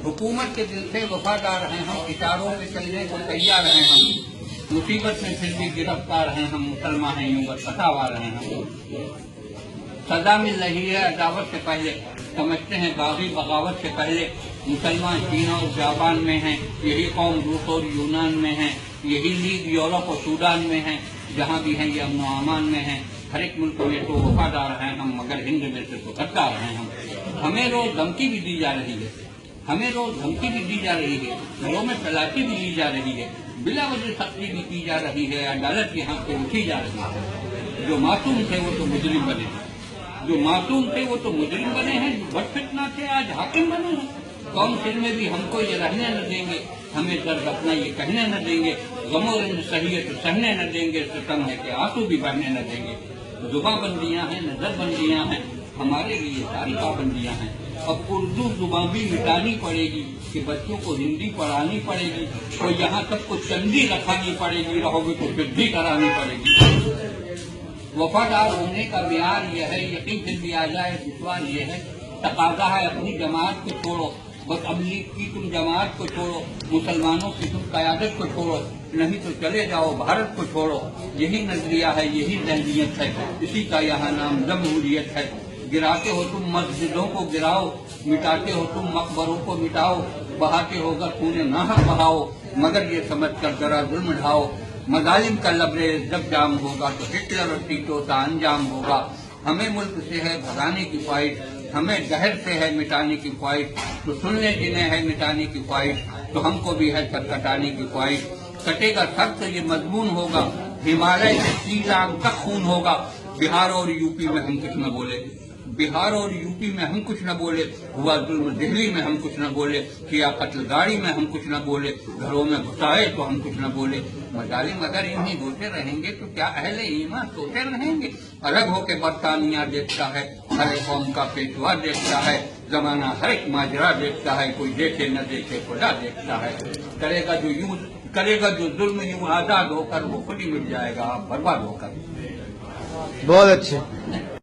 हुकूमत के दिल से वफादार हैं हम, इशारों पे चलने को तैयार हैं हम, मुसीबत में फिर भी गिरफ्तार हैं हम, मुसलमान हैं यूं बस फसावार हैं हम। सजा मिल रही है अदावत से पहले, समझते हैं बागी बगावत से पहले। मुसलमान चीन और जापान में हैं, यही कौम रूस और यूनान में है, यही लीग यूरोप और सूडान में है, जहाँ भी हैं ये अमन व अमान में हैं। हर एक मुल्क में तो वफादार हैं हम, मगर हिंद में से तो गद्दार हैं हम। हमें रोज धमकी भी दी जा रही है, हमें रोज धमकी भी दी जा रही है, घरों में तलाशी भी ली जा रही है, बिला वजह सख्ती भी की जा रही है, अदालत के हाथ से उठी जा रही है। जो मासूम थे वो तो मुजरिम बने हैं, जो मासूम थे वो तो मुजरिम बने हैं, जो बदफितना थे आज हाकिम बने हैं। काउंसिल में भी हमको ये रहने न देंगे, हमें दर्द अपना ये कहने न देंगे, गमो रंज सहियत सहने न देंगे, सितम है कि आंसू भी भरने न देंगे। जुबां बंदियां हैं, नजर बंदियां हैं, हमारे लिए सारी पाबंदियां हैं। अब उर्दू जुबां भी मिटानी पड़ेगी कि बच्चों को हिंदी पढ़ानी पड़ेगी, और यहाँ सबको चंदी रखानी पड़ेगी, रहोगे तो सिद्धि करानी पड़ेगी। वफादार होने का म्यार यह है, यकीन फिर भी आ जाए दुश्वार ये है, तकाजा है अपनी जमात को छोड़ो, बस तबलीग की तुम जमात को छोड़ो, मुसलमानों की तुम क़यादत को छोड़ो, नहीं तो चले जाओ भारत को छोड़ो। यही नजरिया है, यही ज़हनियत है, इसी का यहाँ नाम जमहूरियत है। गिराते हो तुम मस्जिदों को गिराओ, मिटाते हो तुम मकबरों को मिटाओ, बहाते होगा खून नाहक बहाओ, मगर ये समझ कर जरा जुल्म ढाओ। मजालिम का लबरेज जब जाम होगा तो हिटलर और टीटो का अंजाम होगा। हमें मुल्क से है भगाने की ख्वाहिश, हमें जहर से है मिटाने की ख्वाहिश, तो सुन ले जिन्हें है मिटाने की ख्वाहिश, तो हमको भी है कटकटाने की ख्वाहिश। कटेगा सर तो ये मजबून होगा, हिमालय से श्रीराम तक खून होगा। बिहार और यूपी में हम कुछ न बोले, बिहार और यूपी में हम कुछ न बोले, हुआ जुल्म दिल्ली में हम कुछ न बोले, किया कत्ल गाड़ी में हम कुछ न बोले, घरों में घुसाए तो हम कुछ न बोले। मजालिम अगर इन्हीं होते रहेंगे तो क्या अहले ईमान सोते रहेंगे। अलग होके बरतानिया देखता है, हर एक कौम का पेशवा देखता है, जमाना हर एक माजरा देखता है, कोई देखे न देखे खुदा देखता है। करेगा जो जुल्म यूं आजाद होकर, वो खुद ही मिट जाएगा बर्बाद होकर। बहुत अच्छे।